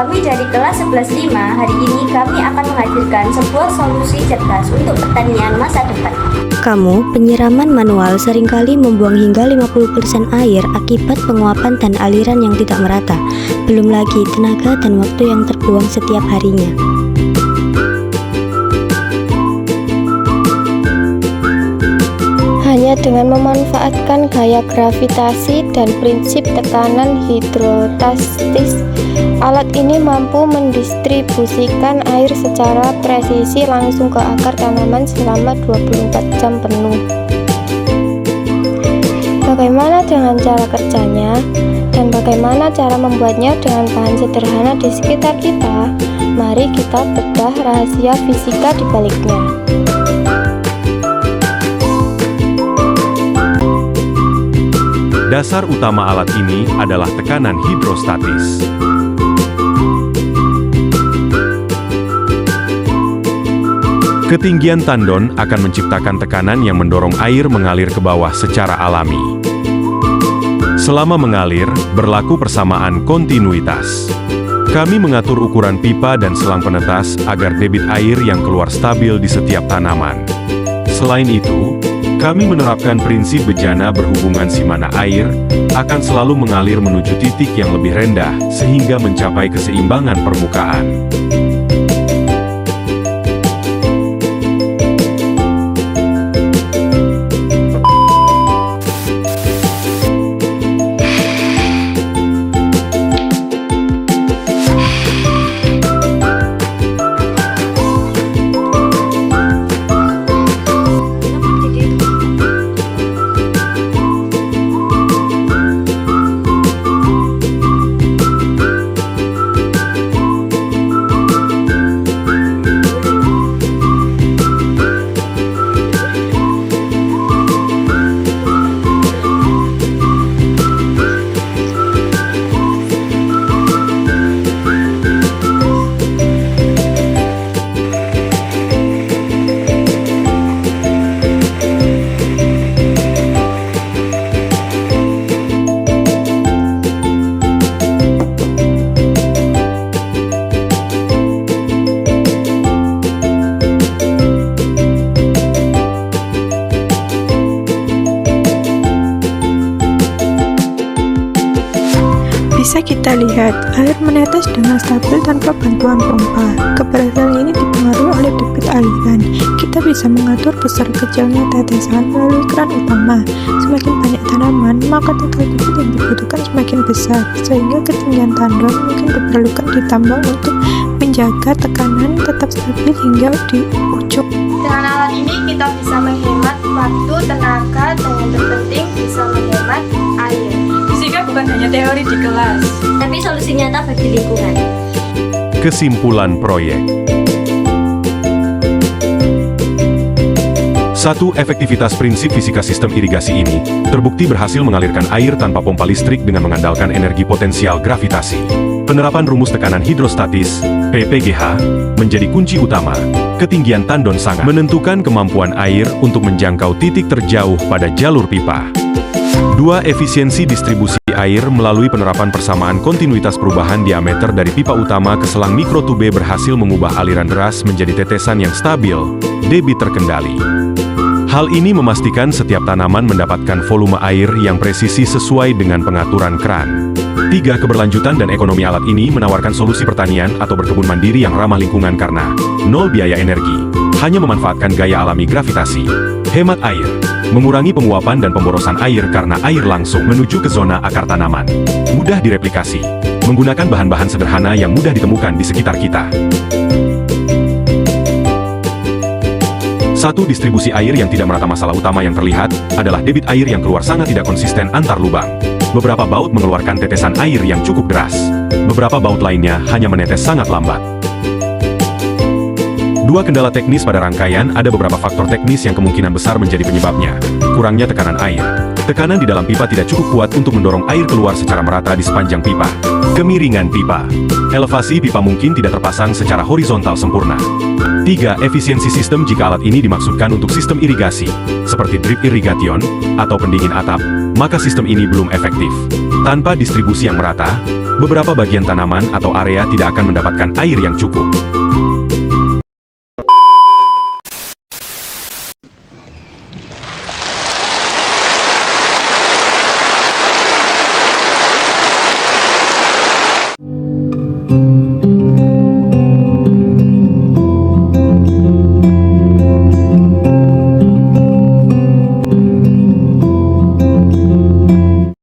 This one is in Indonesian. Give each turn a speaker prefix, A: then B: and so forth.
A: kami dari kelas 11.5. Hari ini kami akan menghadirkan sebuah solusi cerdas untuk pertanian masa depan.
B: Kamu, penyiraman manual seringkali membuang hingga 50% air akibat penguapan dan aliran yang tidak merata. Belum lagi tenaga dan waktu yang terbuang setiap harinya.
C: Hanya dengan memanfaatkan gaya gravitasi dan prinsip tekanan hidrostatis, alat ini mampu mendistribusikan air secara presisi langsung ke akar tanaman selama 24 jam penuh. Bagaimana dengan cara kerjanya? Dan bagaimana cara membuatnya dengan bahan sederhana di sekitar kita? Mari kita bedah rahasia fisika di baliknya.
D: Dasar utama alat ini adalah tekanan hidrostatis. Ketinggian tandon akan menciptakan tekanan yang mendorong air mengalir ke bawah secara alami. Selama mengalir, berlaku persamaan kontinuitas. Kami mengatur ukuran pipa dan selang penetas agar debit air yang keluar stabil di setiap tanaman. Selain itu, kami menerapkan prinsip bejana berhubungan si mana air akan selalu mengalir menuju titik yang lebih rendah sehingga mencapai keseimbangan permukaan.
E: Bisa kita lihat, air menetes dengan stabil tanpa bantuan pompa. Keberhasilan ini dipengaruhi oleh debit aliran. Kita bisa mengatur besar kecilnya tetesan melalui keran utama. Semakin banyak tanaman, maka total debit yang dibutuhkan semakin besar, sehingga ketinggian tandon mungkin diperlukan ditambah untuk menjaga tekanan tetap stabil hingga di ujung.
C: Dengan alat ini kita bisa menghemat waktu, tenaga, dan yang terpenting bisa menghemat air.
F: Fisika bukan hanya teori di kelas,
A: Tapi solusi nyata bagi lingkungan.
D: Kesimpulan proyek. 1. Efektivitas prinsip fisika sistem irigasi ini terbukti berhasil mengalirkan air tanpa pompa listrik dengan mengandalkan energi potensial gravitasi. Penerapan rumus tekanan hidrostatis, PPGH, menjadi kunci utama. Ketinggian tandon sangat menentukan kemampuan air untuk menjangkau titik terjauh pada jalur pipa. 2. Efisiensi distribusi air melalui penerapan persamaan kontinuitas perubahan diameter dari pipa utama ke selang mikrotube berhasil mengubah aliran deras menjadi tetesan yang stabil, debit terkendali. Hal ini memastikan setiap tanaman mendapatkan volume air yang presisi sesuai dengan pengaturan keran. 3. Keberlanjutan dan ekonomi alat ini menawarkan solusi pertanian atau berkebun mandiri yang ramah lingkungan karena nol biaya energi, hanya memanfaatkan gaya alami gravitasi, hemat air, mengurangi penguapan dan pemborosan air karena air langsung menuju ke zona akar tanaman, mudah direplikasi, menggunakan bahan-bahan sederhana yang mudah ditemukan di sekitar kita. 1. Distribusi air yang tidak merata. Masalah utama yang terlihat adalah debit air yang keluar sangat tidak konsisten antar lubang. Beberapa baut mengeluarkan tetesan air yang cukup deras. Beberapa baut lainnya hanya menetes sangat lambat. 2. Kendala teknis pada rangkaian. Ada beberapa faktor teknis yang kemungkinan besar menjadi penyebabnya. Kurangnya tekanan air. Tekanan di dalam pipa tidak cukup kuat untuk mendorong air keluar secara merata di sepanjang pipa. Kemiringan pipa. Elevasi pipa mungkin tidak terpasang secara horizontal sempurna. 3. Efisiensi sistem. Jika alat ini dimaksudkan untuk sistem irigasi, seperti drip irrigation, atau pendingin atap, maka sistem ini belum efektif. Tanpa distribusi yang merata, beberapa bagian tanaman atau area tidak akan mendapatkan air yang cukup.